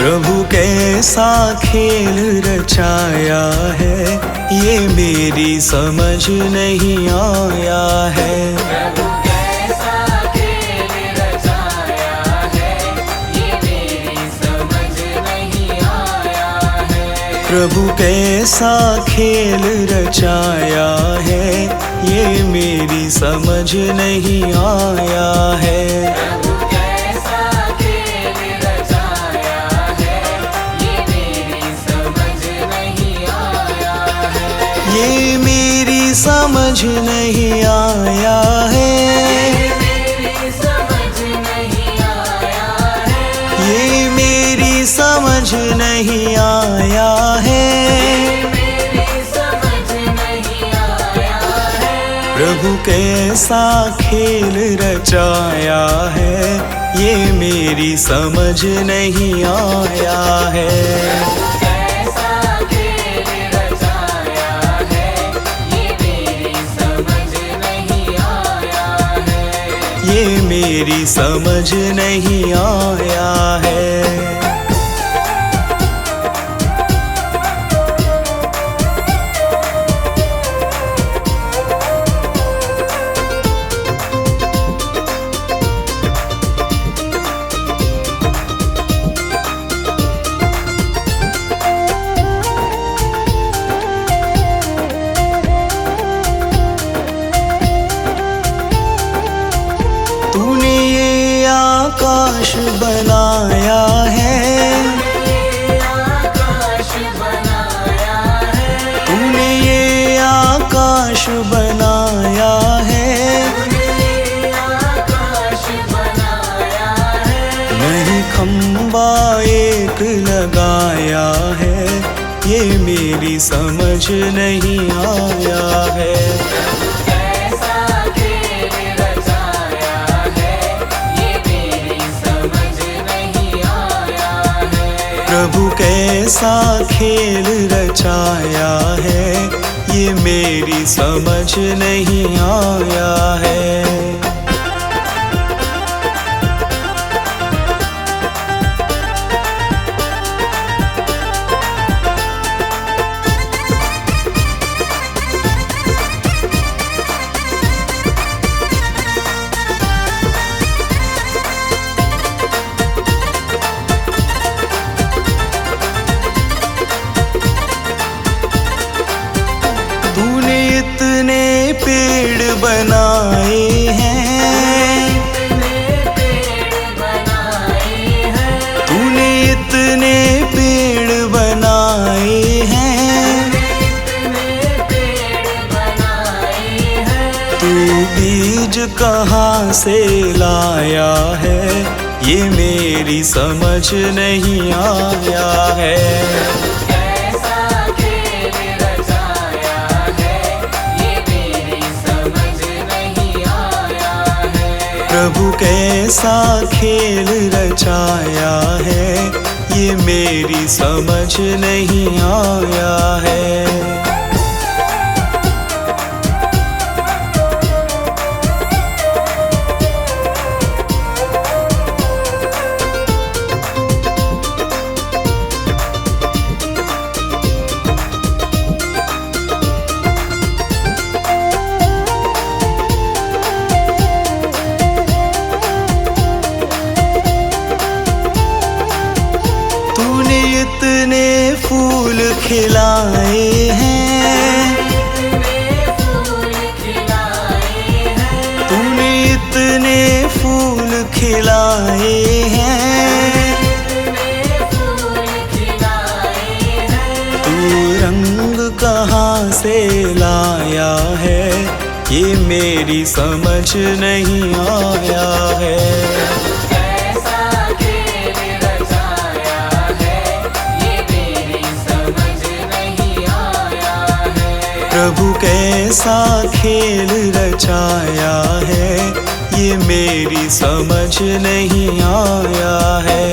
प्रभु कैसा खेल रचाया है, ये मेरी समझ नहीं आया है। प्रभु कैसा खेल रचाया है, ये मेरी समझ नहीं आया है। प्रभु कैसा खेल रचाया है, ये मेरी समझ नहीं आया है। ये मेरी समझ नहीं आया है। ये मेरी समझ नहीं आया है। प्रभु कैसा खेल रचाया है, ये मेरी समझ नहीं आया है। ये मेरी समझ नहीं आया है। तूने ये आकाश बनाया है, तूने ये आकाश बनाया है। नहीं खंबा एक लगाया है, ये मेरी समझ नहीं आया है। प्रभु कैसा खेल रचाया है, ये मेरी समझ नहीं आया है। तूने इतने पेड़ बनाए हैं, तूने इतने पेड़ बनाए हैं। तू बीज कहाँ से लाया है, ये मेरी समझ नहीं आया है। प्रभु कैसा खेल रचाया है, ये मेरी समझ नहीं आया है। इतने फूल खिलाए हैं, तूने इतने फूल खिलाए हैं। तू रंग कहाँ से लाया है, ये मेरी समझ नहीं आया है। प्रभु कैसा खेल रचाया है, ये मेरी समझ नहीं आया है।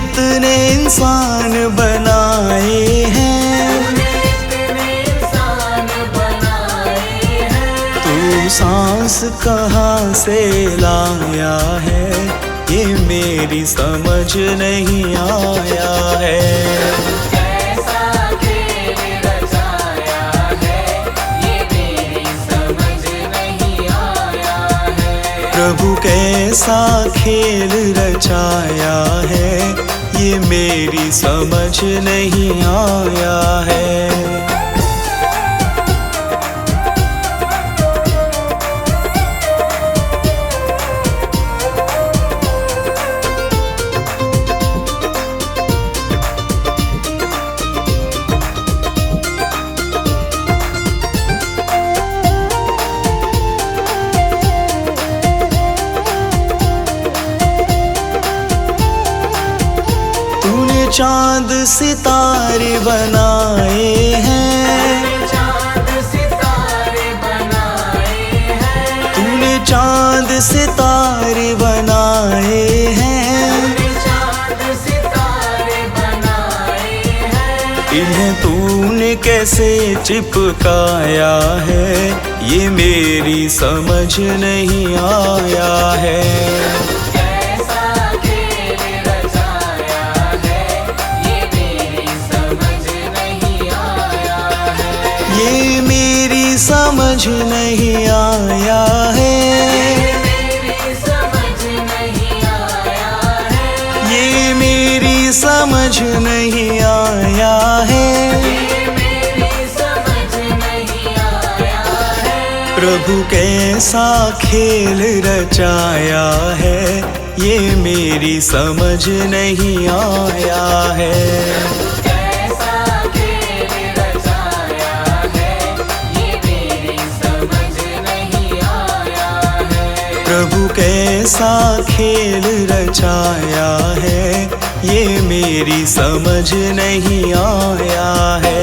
इतने इंसान बनाए हैं, इतने इंसान बनाए हैं। तू सांस कहाँ से लाया है, ये मेरी समझ नहीं आया है। कैसा खेल रचाया है, ये मेरी समझ नहीं आया है। प्रभु कैसा खेल रचाया है, ये मेरी समझ नहीं आया है। तूने चांद सितारे बनाए हैं, चांद सितारे बनाए हैं। तूने चांद सितारे बनाए हैं, चांद सितारे बनाए हैं। इन्हें तूने कैसे चिपकाया है, ये मेरी समझ नहीं आया है। कैसा खेल रचाया है, ये मेरी समझ नहीं आया है। ये मेरी समझ नहीं आया है, मेरी समझ नहीं आया है। ये मेरी समझ नहीं आया है। ये मेरी समझ नहीं आया है। प्रभु कैसा खेल रचाया है, ये मेरी समझ नहीं आया है। कैसा खेल रचाया है, ये मेरी समझ नहीं आया है। प्रभु कैसा खेल रचाया है, ये मेरी समझ नहीं आया है।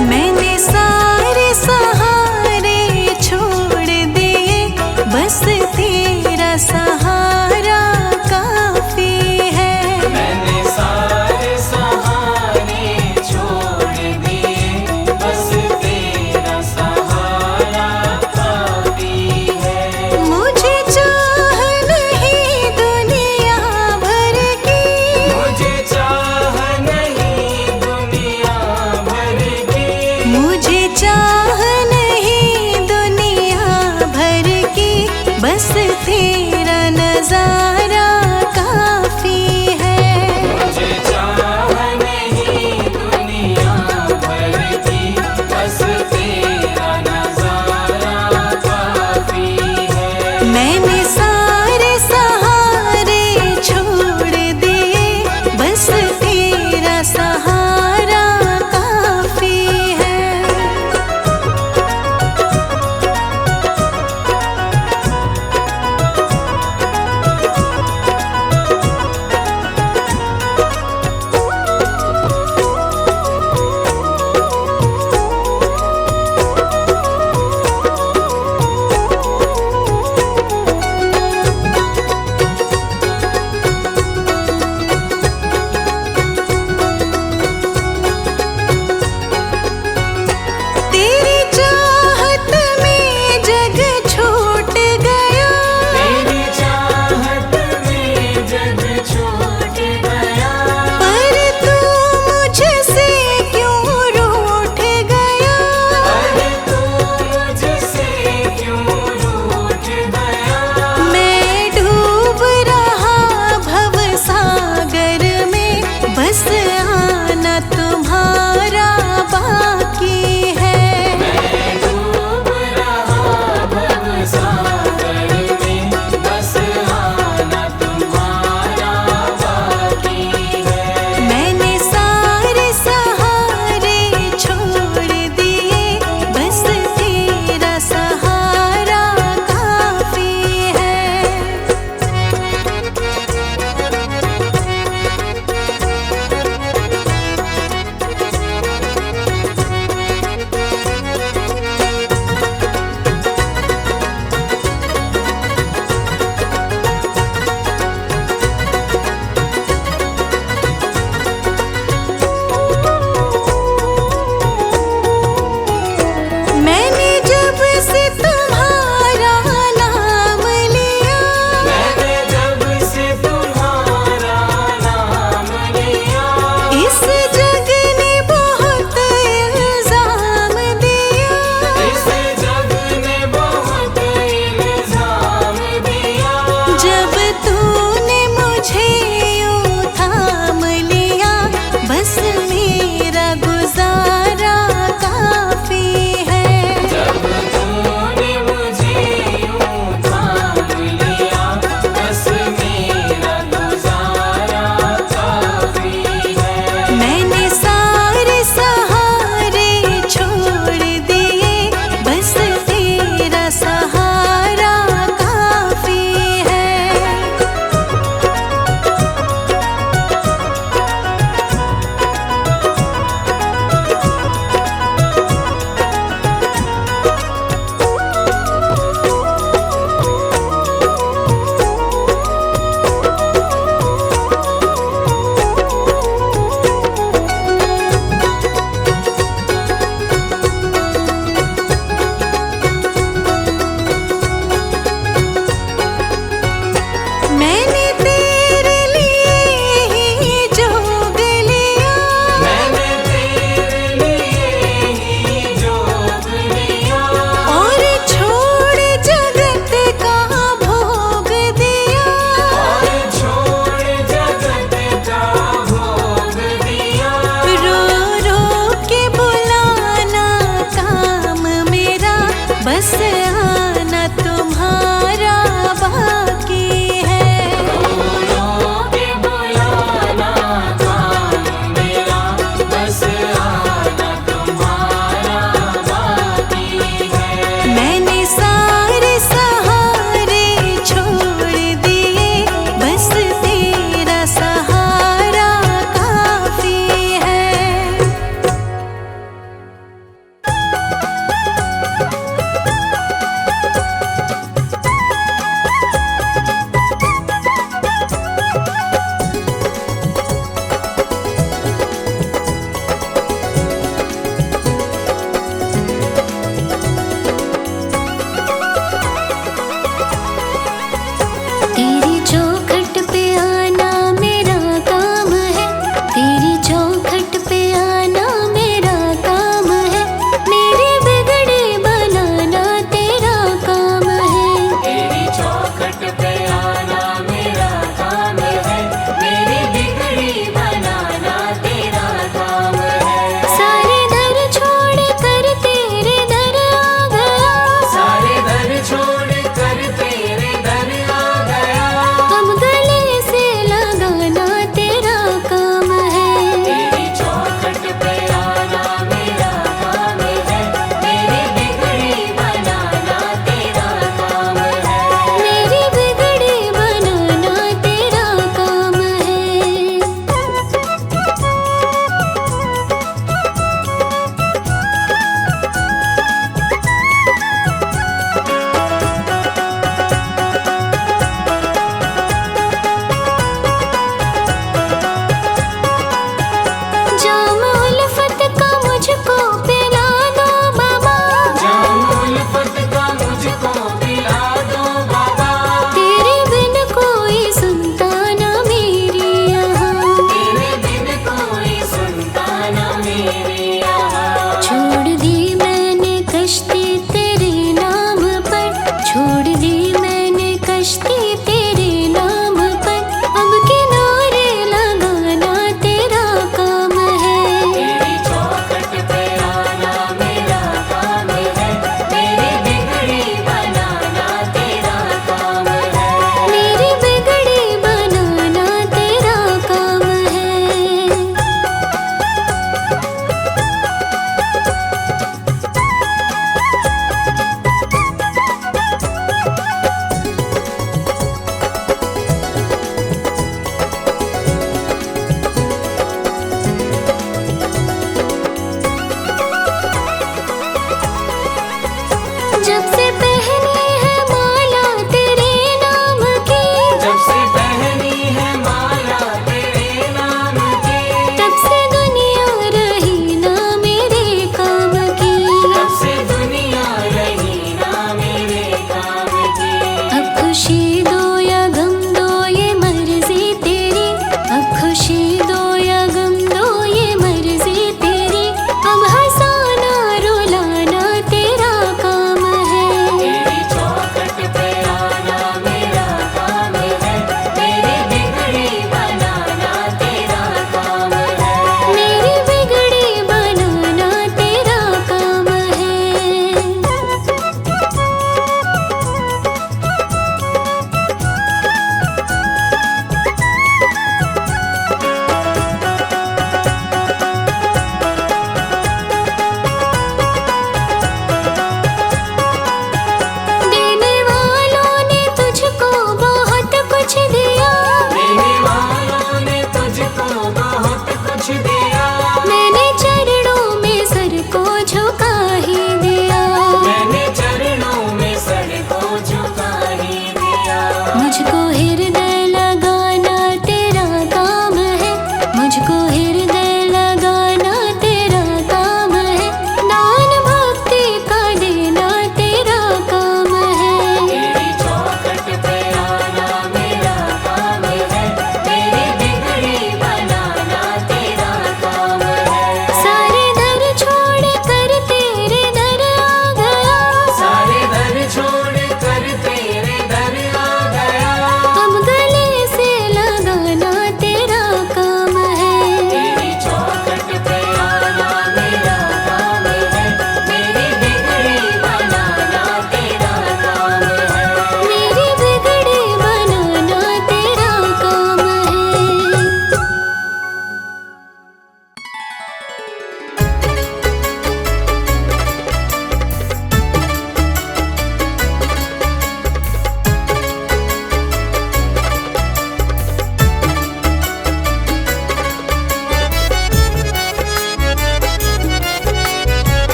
मैंने सारे मेरा गुजारा काफी है। जब तूने मुझे यूं थाम लिया, बस मेरा गुजारा काफी है। मैंने सारे सहारे छोड़ दिए, बस तेरा सहारा काफी है।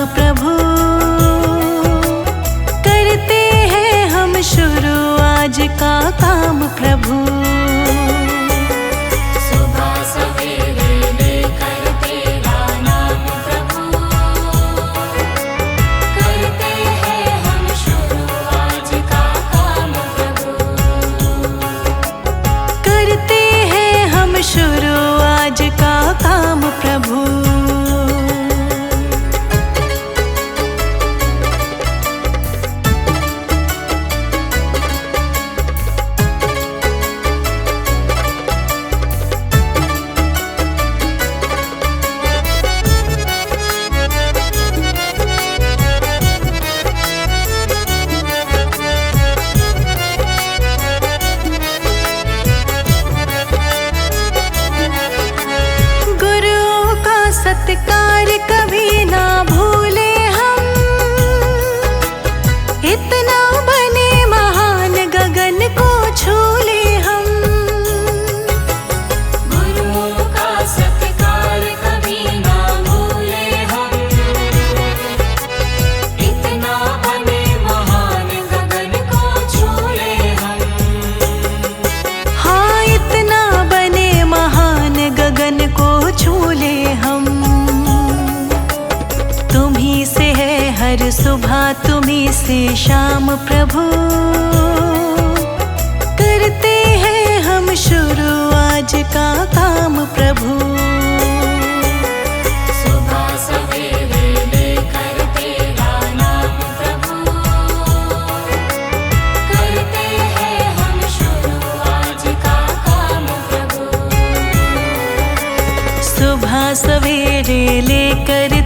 प्रभु। करते हैं हम शुरू आज का काम प्रभु। सुबह सवेरे लेकर तेरा नाम प्रभु, करते हैं हम शुरू आज का काम प्रभु। करते हैं हम शुरू आज का काम प्रभु। सत्कार कभी ना भूले हम, इतना बने महान गगन को छू ले हम। गुरुओं का सत्कार कभी ना भूले हम, इतना बने महान गगन को छू ले हम। हाँ, इतना बने महान गगन को छू ले हम। तुम्ही से है हर सुबह, तुम्ही से शाम प्रभु। करते हैं हम शुरू आज का काम प्रभु। सुबह सवेरे लेकर तेरा नाम प्रभु, करते हैं हम शुरू आज का काम प्रभु। सुबह सवेरे लेकर